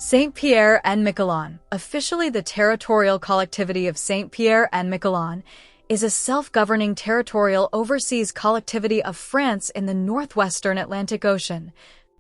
Saint-Pierre and Miquelon, officially the Territorial Collectivity of Saint-Pierre and Miquelon, is a self-governing territorial overseas collectivity of France in the northwestern Atlantic Ocean,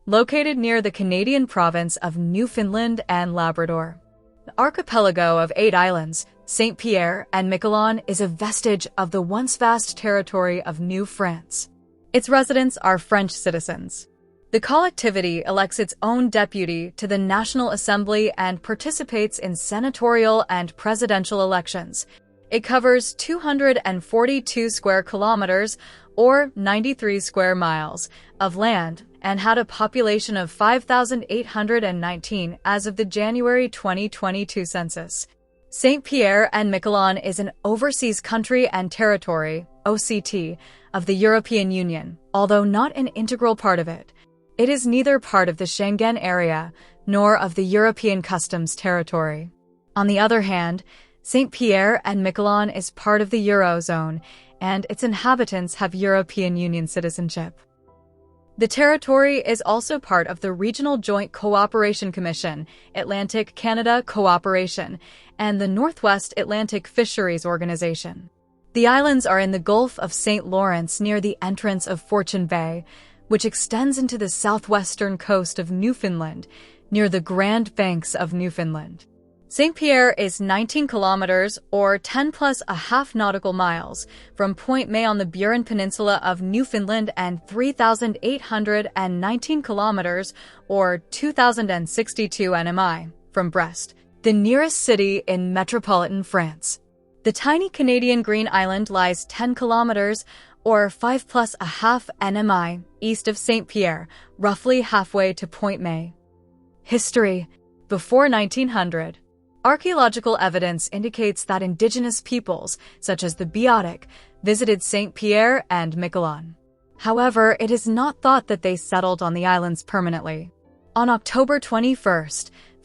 located near the Canadian province of Newfoundland and Labrador. The archipelago of 8 islands, Saint-Pierre and Miquelon, is a vestige of the once vast territory of New France. Its residents are French citizens. The collectivity elects its own deputy to the National Assembly and participates in senatorial and presidential elections. It covers 242 square kilometers, or 93 square miles, of land and had a population of 5,819 as of the January 2022 census. Saint-Pierre and Miquelon is an overseas country and territory, OCT, of the European Union, although not an integral part of it. It is neither part of the Schengen area nor of the European Customs Territory. On the other hand, Saint-Pierre and Miquelon is part of the Eurozone, and its inhabitants have European Union citizenship. The territory is also part of the Regional Joint Cooperation Commission, Atlantic Canada Cooperation, and the Northwest Atlantic Fisheries Organization. The islands are in the Gulf of St. Lawrence near the entrance of Fortune Bay, which extends into the southwestern coast of Newfoundland, near the Grand Banks of Newfoundland. Saint-Pierre is 19 kilometers, or 10 plus a half nautical miles, from Point May on the Burin Peninsula of Newfoundland and 3,819 kilometers, or 2,062 nmi, from Brest, the nearest city in metropolitan France. The tiny Canadian Green Island lies 10 kilometers, or 5 plus a half nmi, east of Saint-Pierre, roughly halfway to Point May. History. Before 1900. Archaeological evidence indicates that indigenous peoples, such as the Beothuk, visited Saint-Pierre and Miquelon. However, it is not thought that they settled on the islands permanently. On October 21,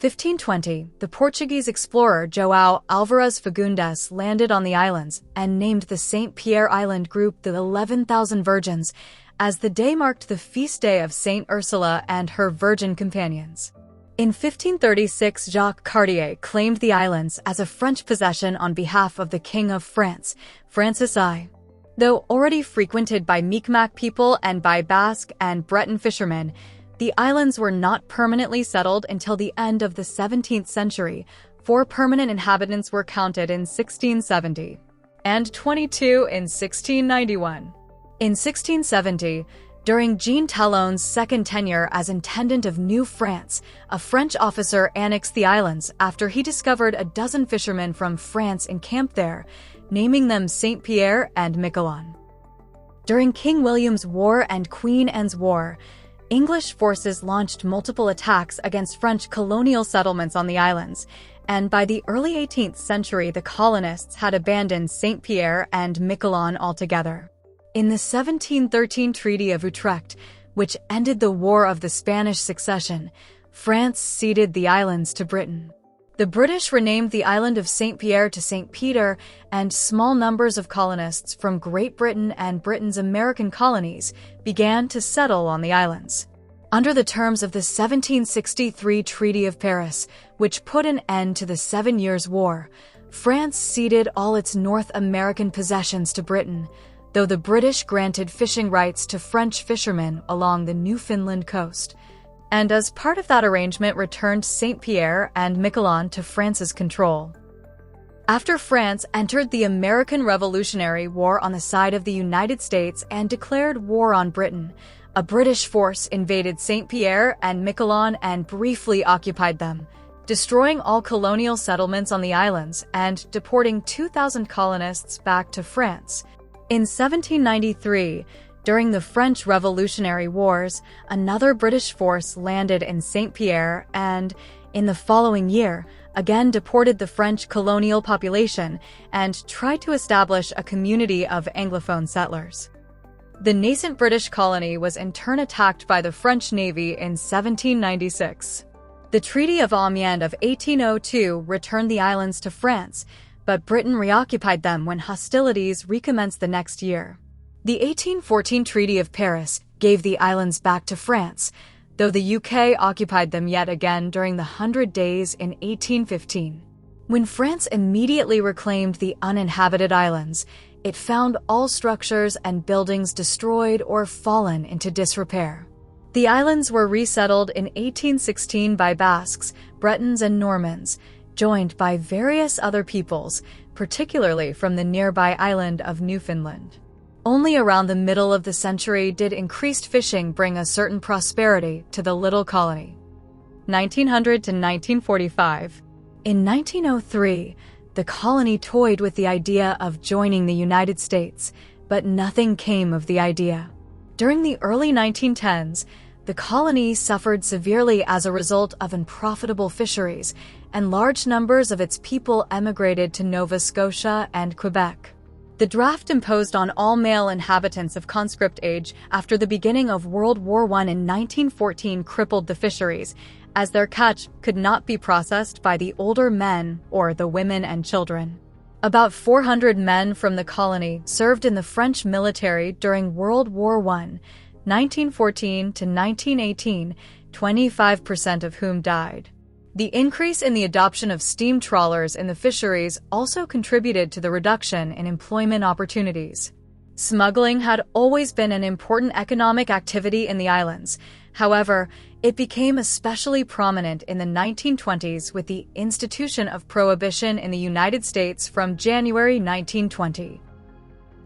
1520, the Portuguese explorer João Alvarez Fagundes landed on the islands and named the Saint-Pierre Island group the 11,000 Virgins, as the day marked the feast day of Saint Ursula and her virgin companions. In 1536, Jacques Cartier claimed the islands as a French possession on behalf of the King of France, Francis I. Though already frequented by Mi'kmaq people and by Basque and Breton fishermen, the islands were not permanently settled until the end of the 17th century. 4 permanent inhabitants were counted in 1670, and 22 in 1691. In 1670, during Jean Talon's second tenure as intendant of New France, a French officer annexed the islands after he discovered a dozen fishermen from France encamped there, naming them Saint-Pierre and Miquelon. During King William's War and Queen Anne's War, English forces launched multiple attacks against French colonial settlements on the islands, and by the early 18th century the colonists had abandoned Saint-Pierre and Miquelon altogether. In the 1713 Treaty of Utrecht, which ended the War of the Spanish Succession, France ceded the islands to Britain. The British renamed the island of Saint-Pierre to St. Peter, and small numbers of colonists from Great Britain and Britain's American colonies began to settle on the islands. Under the terms of the 1763 Treaty of Paris, which put an end to the 7 Years' War, France ceded all its North American possessions to Britain, though the British granted fishing rights to French fishermen along the Newfoundland coast, and as part of that arrangement returned Saint-Pierre and Miquelon to France's control. After France entered the American Revolutionary War on the side of the United States and declared war on Britain, a British force invaded Saint-Pierre and Miquelon and briefly occupied them, destroying all colonial settlements on the islands and deporting 2,000 colonists back to France. In 1793, during the French Revolutionary Wars, another British force landed in Saint-Pierre and, in the following year, again deported the French colonial population and tried to establish a community of Anglophone settlers. The nascent British colony was in turn attacked by the French Navy in 1796. The Treaty of Amiens of 1802 returned the islands to France, but Britain reoccupied them when hostilities recommenced the next year. The 1814 Treaty of Paris gave the islands back to France, though the UK occupied them yet again during the 100 Days in 1815. When France immediately reclaimed the uninhabited islands, it found all structures and buildings destroyed or fallen into disrepair. The islands were resettled in 1816 by Basques, Bretons, and Normans, joined by various other peoples, particularly from the nearby island of Newfoundland. Only around the middle of the century did increased fishing bring a certain prosperity to the little colony. 1900 to 1945. In 1903, the colony toyed with the idea of joining the United States, but nothing came of the idea. During the early 1910s, the colony suffered severely as a result of unprofitable fisheries, and large numbers of its people emigrated to Nova Scotia and Quebec. The draft imposed on all male inhabitants of conscript age after the beginning of World War I in 1914 crippled the fisheries, as their catch could not be processed by the older men or the women and children. About 400 men from the colony served in the French military during World War I, 1914 to 1918, 25% of whom died. The increase in the adoption of steam trawlers in the fisheries also contributed to the reduction in employment opportunities. Smuggling had always been an important economic activity in the islands. However, it became especially prominent in the 1920s with the institution of prohibition in the United States from January 1920.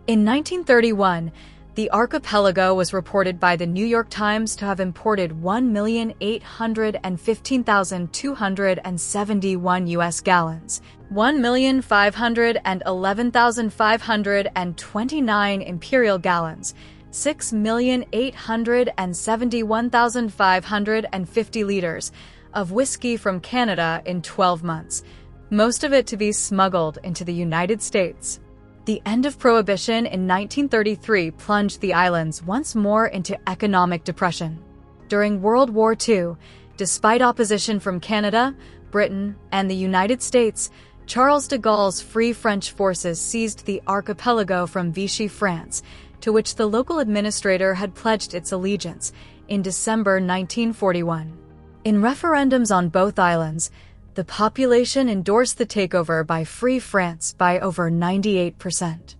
In 1931, the archipelago was reported by the New York Times to have imported 1,815,271 U.S. gallons, 1,511,529 imperial gallons, 6,871,550 liters of whiskey from Canada in 12 months, most of it to be smuggled into the United States. The end of Prohibition in 1933 plunged the islands once more into economic depression. During World War II, despite opposition from Canada, Britain, and the United States, Charles de Gaulle's Free French forces seized the archipelago from Vichy, France, to which the local administrator had pledged its allegiance in December 1941. In referendums on both islands, the population endorsed the takeover by Free France by over 98%.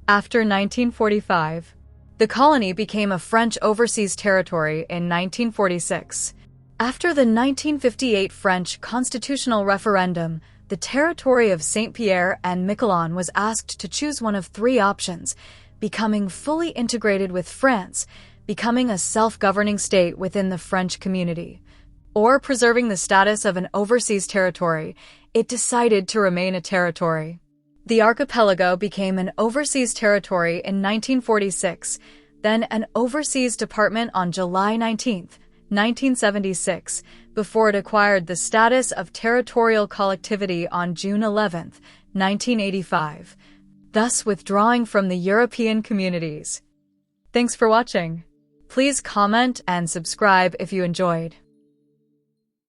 After 1945, the colony became a French overseas territory in 1946. After the 1958 French constitutional referendum, the territory of Saint-Pierre and Miquelon was asked to choose one of three options: becoming fully integrated with France, becoming a self-governing state within the French community, or preserving the status of an overseas territory. It decided to remain a territory. The archipelago became an overseas territory in 1946, then an overseas department on July 19, 1976, before it acquired the status of territorial collectivity on June 11, 1985, thus withdrawing from the European communities. Thanks for watching. Please comment and subscribe if you enjoyed.